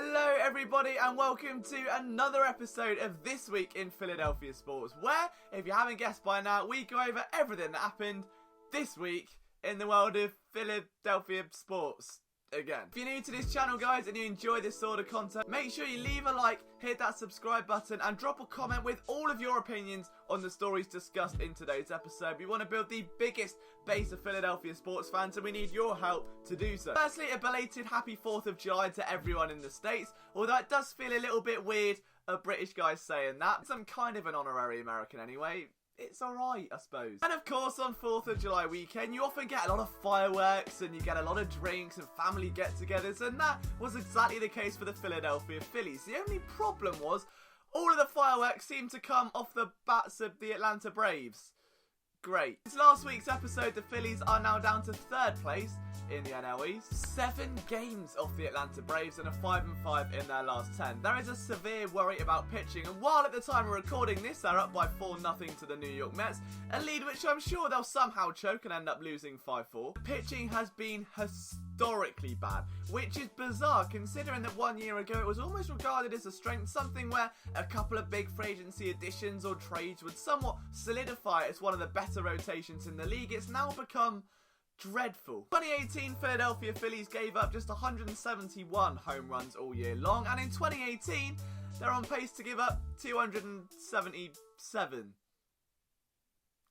Hello everybody and welcome to another episode of This Week in Philadelphia Sports, where, if you haven't guessed by now, we go over everything that happened this week in the world of Philadelphia sports. Again, if you're new to this channel, guys, and you enjoy this sort of content, make sure you leave a like, hit that subscribe button, and drop a comment with all of your opinions on the stories discussed in today's episode. We want to build the biggest base of Philadelphia sports fans, and we need your help to do so. Firstly, a belated happy 4th of July to everyone in the States, although it does feel a little bit weird, a British guy saying that. I'm kind of an honorary American anyway. It's alright, I suppose. And of course, on 4th of July weekend, you often get a lot of fireworks and you get a lot of drinks and family get-togethers, and that was exactly the case for the Philadelphia Phillies. The only problem was, all of the fireworks seemed to come off the bats of the Atlanta Braves. Great. Since last week's episode, the Phillies are now down to 3rd place in the NL East. 7 games off the Atlanta Braves and a 5-5 in their last 10. There is a severe worry about pitching, and while at the time of recording this they're up by 4-0 to the New York Mets, a lead which I'm sure they'll somehow choke and end up losing 5-4. Pitching has been historically bad, which is bizarre considering that 1 year ago it was almost regarded as a strength, something where a couple of big free agency additions or trades would somewhat solidify it as one of the better rotations in the league. It's now become dreadful. 2018 Philadelphia Phillies gave up just 171 home runs all year long, and in 2018 they're on pace to give up 277.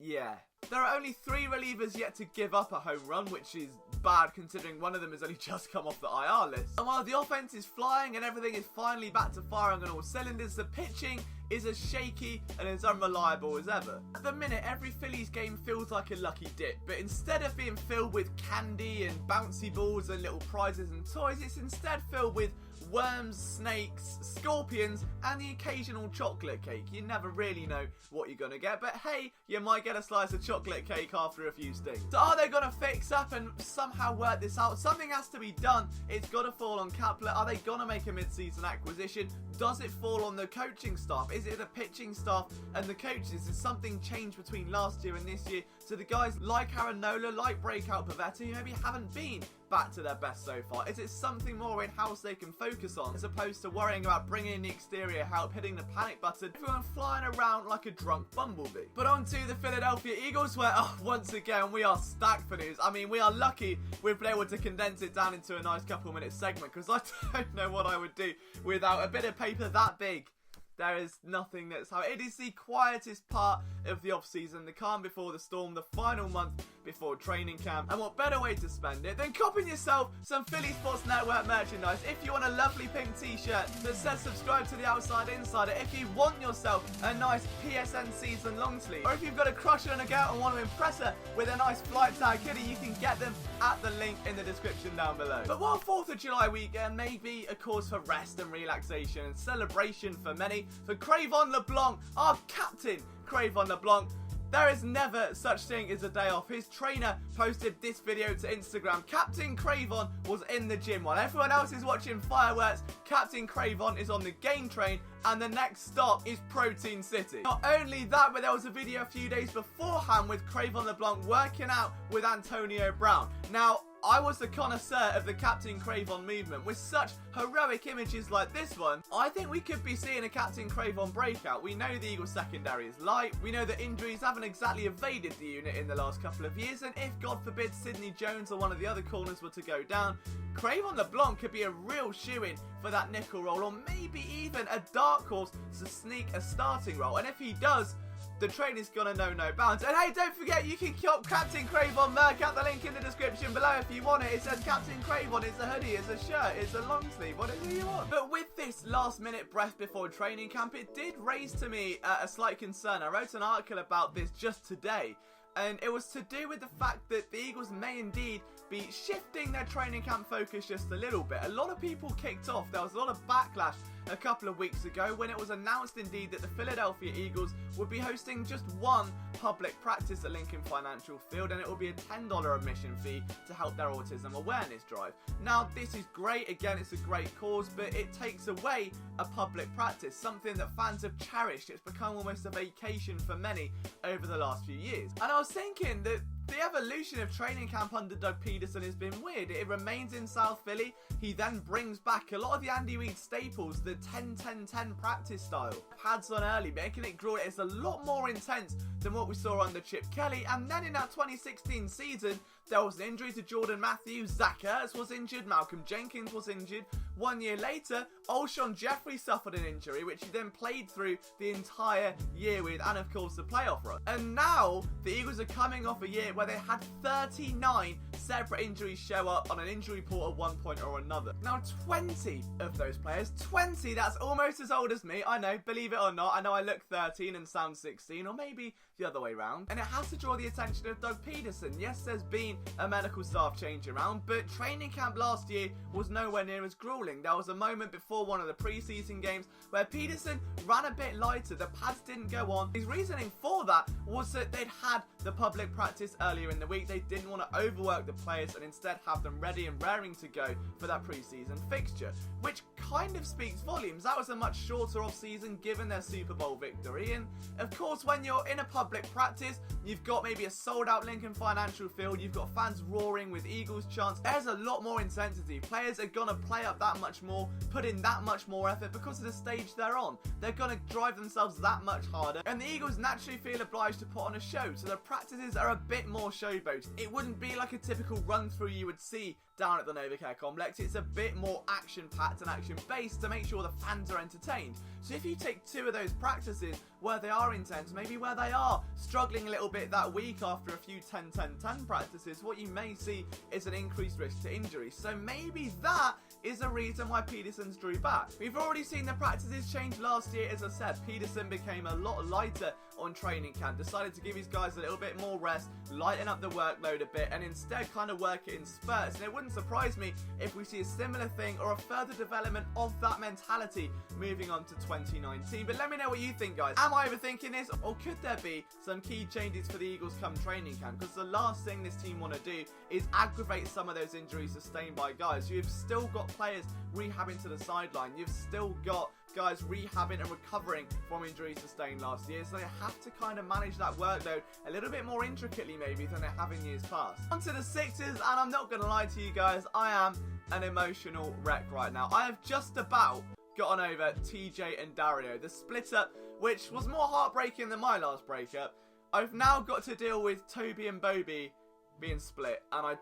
Yeah. There are only 3 relievers yet to give up a home run, which is bad considering one of them has only just come off the IR list. And while the offense is flying and everything is finally back to firing on all cylinders, the pitching is as shaky and as unreliable as ever. At the minute, every Phillies game feels like a lucky dip, but instead of being filled with candy and bouncy balls and little prizes and toys, it's instead filled with worms, snakes, scorpions, and the occasional chocolate cake. You never really know what you're gonna get, but hey, you might get a slice of chocolate cake after a few stings. So are they gonna fix up and somehow work this out? Something has to be done. It's gotta fall on Kapler. Are they gonna make a mid-season acquisition? Does it fall on the coaching staff? Is it the pitching staff and the coaches? Has something changed between last year and this year? So the guys like Aaron Nola, like Breakout Pavetta, who maybe haven't been back to their best so far? Is it something more in-house they can focus on, as opposed to worrying about bringing in the exterior help, hitting the panic button, everyone flying around like a drunk bumblebee? But on to the Philadelphia Eagles, where once again we are stacked for news. I mean, we are lucky we've been able to condense it down into a nice couple-minute segment, because I don't know what I would do without a bit of paper that big. There is nothing that's how it is the quietest part of the off-season, the calm before the storm, the final month before training camp. And what better way to spend it than copping yourself some Philly Sports Network merchandise? If you want a lovely pink t-shirt that says subscribe to the Outside Insider, if you want yourself a nice PSN season long sleeve, or if you've got a crush on a girl and want to impress her with a nice flight tag hoodie, you can get them at the link in the description down below. But while 4th of July weekend may be a cause for rest and relaxation and celebration for many, for Kraven LeBlanc, our captain Kraven LeBlanc, there is never such thing as a day off. His trainer posted this video to Instagram. Captain Kraven was in the gym while everyone else is watching fireworks. Captain Kraven is on the game train, and the next stop is Protein City. Not only that, but there was a video a few days beforehand with Kraven LeBlanc working out with Antonio Brown. Now, I was the connoisseur of the Captain Kraven movement. With such heroic images like this one, I think we could be seeing a Captain Kraven breakout. We know the Eagles secondary is light. We know that injuries haven't exactly evaded the unit in the last couple of years. And if, God forbid, Sidney Jones or one of the other corners were to go down, Kraven LeBlanc could be a real shoo-in for that nickel role, or maybe even a dark horse to sneak a starting role. And if he does, the train is gonna know no bounds. And hey, don't forget, you can cop Captain Kraven merch at the link in the description below if you want it. It says Captain Kraven, it's a hoodie, it's a shirt, it's a long sleeve, whatever you want. But with this last minute breath before training camp, it did raise to me a slight concern. I wrote an article about this just today, and it was to do with the fact that the Eagles may indeed be shifting their training camp focus just a little bit. A lot of people kicked off. There was a lot of backlash a couple of weeks ago when it was announced indeed that the Philadelphia Eagles would be hosting just one public practice at Lincoln Financial Field, and it will be a $10 admission fee to help their autism awareness drive. Now, this is great. Again, it's a great cause, but it takes away a public practice, something that fans have cherished. It's become almost a vacation for many over the last few years. And I was thinking that The evolution of training camp under Doug Peterson has been weird. It remains in South Philly. He then brings back a lot of the Andy Reid staples, the 10-10-10 practice style. Pads on early, making it grow. It's a lot more intense than what we saw under Chip Kelly. And then in that 2016 season, there was an injury to Jordan Matthews, Zach Ertz was injured, Malcolm Jenkins was injured. 1 year later, Alshon Jeffrey suffered an injury, which he then played through the entire year with, and of course the playoff run. And now, the Eagles are coming off a year where they had 39 separate injuries show up on an injury report at one point or another. Now, 20 of those players, 20, that's almost as old as me, I know, believe it or not. I know I look 13 and sound 16, or maybe the other way around. And it has to draw the attention of Doug Peterson. Yes, there's been a medical staff change around, but training camp last year was nowhere near as grueling. There was a moment before one of the preseason games where Peterson ran a bit lighter. The pads didn't go on. His reasoning for that was that they'd had the public practice earlier in the week. They didn't want to overwork the players and instead have them ready and raring to go for that preseason fixture, which kind of speaks volumes. That was a much shorter off-season given their Super Bowl victory. And of course, when you're in a public practice, you've got maybe a sold-out Lincoln Financial Field, you've got fans roaring with Eagles chants. There's a lot more intensity. Players are gonna play up that much more, put in that much more effort because of the stage they're on. They're gonna drive themselves that much harder, and the Eagles naturally feel obliged to put on a show, so the practices are a bit more showboat. It wouldn't be like a typical run-through you would see down at the NovaCare Complex. It's a bit more action-packed and action-based to make sure the fans are entertained. So if you take two of those practices where they are intense, maybe where they are struggling a little bit that week after a few 10-10-10 practices, what you may see is an increased risk to injury. So maybe that is a reason why Peterson's drew back. We've already seen the practices change last year. As I said, Peterson became a lot lighter on training camp, decided to give his guys a little bit more rest, lighten up the workload a bit, and instead kind of work it in spurts. And it wouldn't surprise me if we see a similar thing or a further development of that mentality moving on to 2019. But let me know what you think, guys. Am I overthinking this, or could there be some key changes for the Eagles come training camp? Because the last thing this team want to do is aggravate some of those injuries sustained by guys. You've still got players rehabbing to the sideline. You've still got guys rehabbing and recovering from injuries sustained last year, so they have to kind of manage that workload a little bit more intricately maybe than they have in years past. On to the Sixers, and I'm not going to lie to you guys, I am an emotional wreck right now. I have just about gotten over TJ and Dario, the split up, which was more heartbreaking than my last breakup. I've now got to deal with Toby and Bobby being split, and I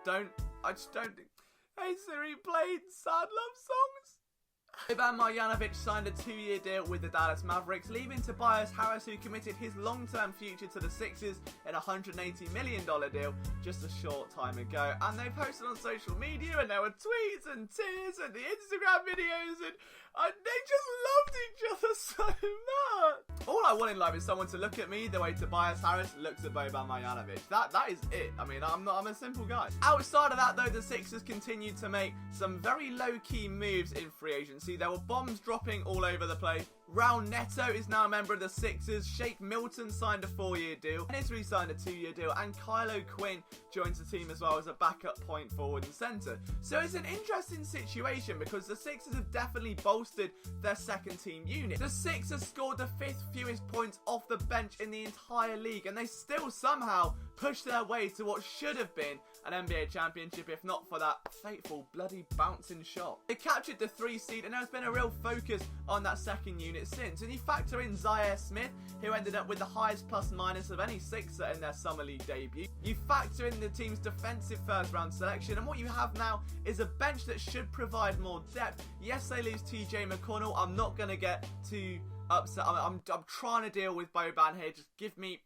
just don't. Hey Siri, played sad love songs. Boban Marjanovic signed a 2-year deal with the Dallas Mavericks, leaving Tobias Harris, who committed his long-term future to the Sixers in a $180 million deal just a short time ago. And they posted on social media, and there were tweets and tears and the Instagram videos, and they just loved each other so much. All I want in life is someone to look at me the way Tobias Harris looks at Boban Marjanovic. That is it. I mean, I'm a simple guy. Outside of that, though, the Sixers continued to make some very low-key moves in free agency. There were bombs dropping all over the place. Raul Neto is now a member of the Sixers. Shake Milton signed a 4-year deal. Dennis re-signed a 2-year deal. And Kylo Quinn joins the team as well as a backup point forward and centre. So it's an interesting situation because the Sixers have definitely bolstered their second team unit. The Sixers scored the 5th fewest points off the bench in the entire league, and they still somehow pushed their way to what should have been an NBA championship if not for that fateful bloody bouncing shot. They captured the 3 seed, and there's been a real focus on that second unit since. And you factor in Zaire Smith, who ended up with the highest plus-minus of any Sixer in their Summer League debut. You factor in the team's defensive first-round selection, and what you have now is a bench that should provide more depth. Yes, they lose TJ McConnell. I'm not going to get too upset. I'm trying to deal with Boban here. Just give me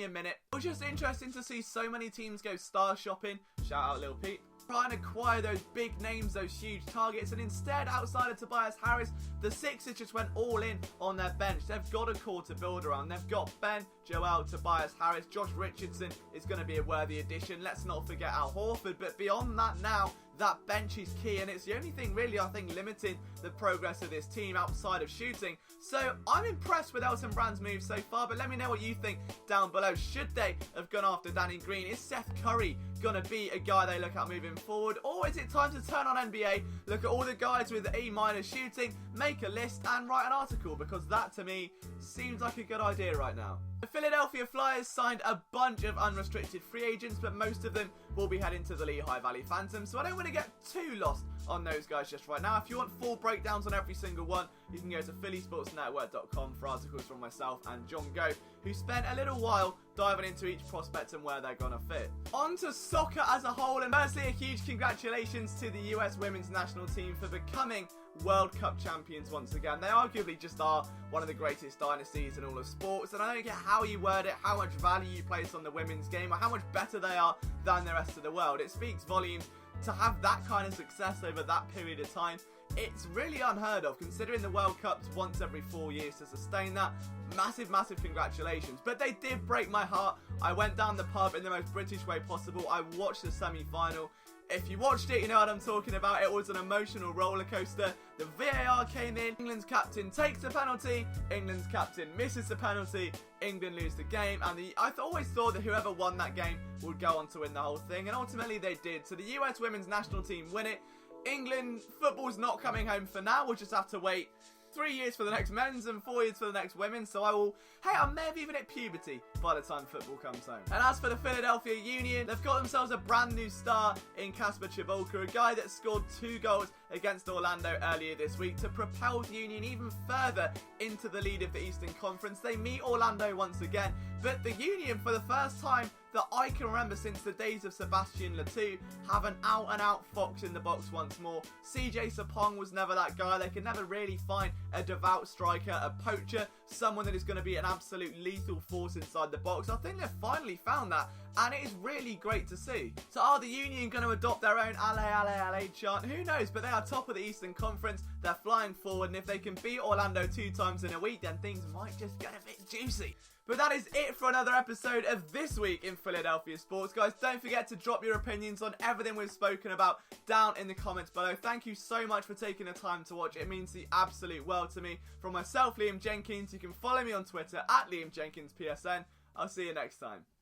a minute. It was just interesting to see so many teams go star shopping. Shout out Lil Pete. Try and acquire those big names, those huge targets, and instead, outside of Tobias Harris, the Sixers just went all in on their bench. They've got a core to build around. They've got Ben, Joel, Tobias Harris, Josh Richardson is going to be a worthy addition. Let's not forget Al Horford, but beyond that now, that bench is key, and it's the only thing really I think limiting the progress of this team outside of shooting. So I'm impressed with Elton Brand's move so far, but let me know what you think down below. Should they have gone after Danny Green? Is Seth Curry gonna be a guy they look at moving forward, or is it time to turn on NBA, look at all the guys with A- shooting, make a list and write an article? Because that to me seems like a good idea right now. The Philadelphia Flyers signed a bunch of unrestricted free agents, but most of them will be heading to the Lehigh Valley Phantoms, so I don't want to get too lost on those guys just right now. If you want full breakdowns on every single one, you can go to phillysportsnetwork.com for articles from myself and John Go, who spent a little while diving into each prospect and where they're gonna fit. On to soccer as a whole, and firstly a huge congratulations to the US women's national team for becoming World Cup champions once again. They arguably just are one of the greatest dynasties in all of sports, and I don't get how you word it, how much value you place on the women's game, or how much better they are than the rest of the world. It speaks volumes to have that kind of success over that period of time. It's really unheard of, considering the World Cup's once every 4 years. To sustain that, massive congratulations. But they did break my heart. I went down the pub in the most British way possible. I watched the semi-final. If you watched it, you know what I'm talking about. It was an emotional roller coaster. The VAR came in. England's captain takes the penalty. England's captain misses the penalty. England lose the game. And I always thought that whoever won that game would go on to win the whole thing. And ultimately they did. So the US women's national team win it. England football's not coming home for now. We'll just have to wait 3 years for the next men's and 4 years for the next women's. So I may have even hit puberty by the time football comes home. And as for the Philadelphia Union, they've got themselves a brand new star in Kasper Chivolka, a guy that scored 2 goals against Orlando earlier this week to propel the Union even further into the lead of the Eastern Conference. They meet Orlando once again, but the Union, for the first time that I can remember since the days of Sebastian Letou, have an out-and-out fox in the box once more. CJ Sapong was never that guy. They could never really find a devout striker, a poacher, someone that is going to be an absolute lethal force inside the box. I think they've finally found that, and it is really great to see. So are the Union going to adopt their own allez chant? Who knows, but they are top of the Eastern Conference. They're flying forward, and if they can beat Orlando 2 times in a week, then things might just get a bit juicy. But that is it for another episode of This Week in Philadelphia Sports. Guys, don't forget to drop your opinions on everything we've spoken about down in the comments below. Thank you so much for taking the time to watch. It means the absolute world to me. From myself, Liam Jenkins, you can follow me on Twitter at Liam Jenkins PSN. I'll see you next time.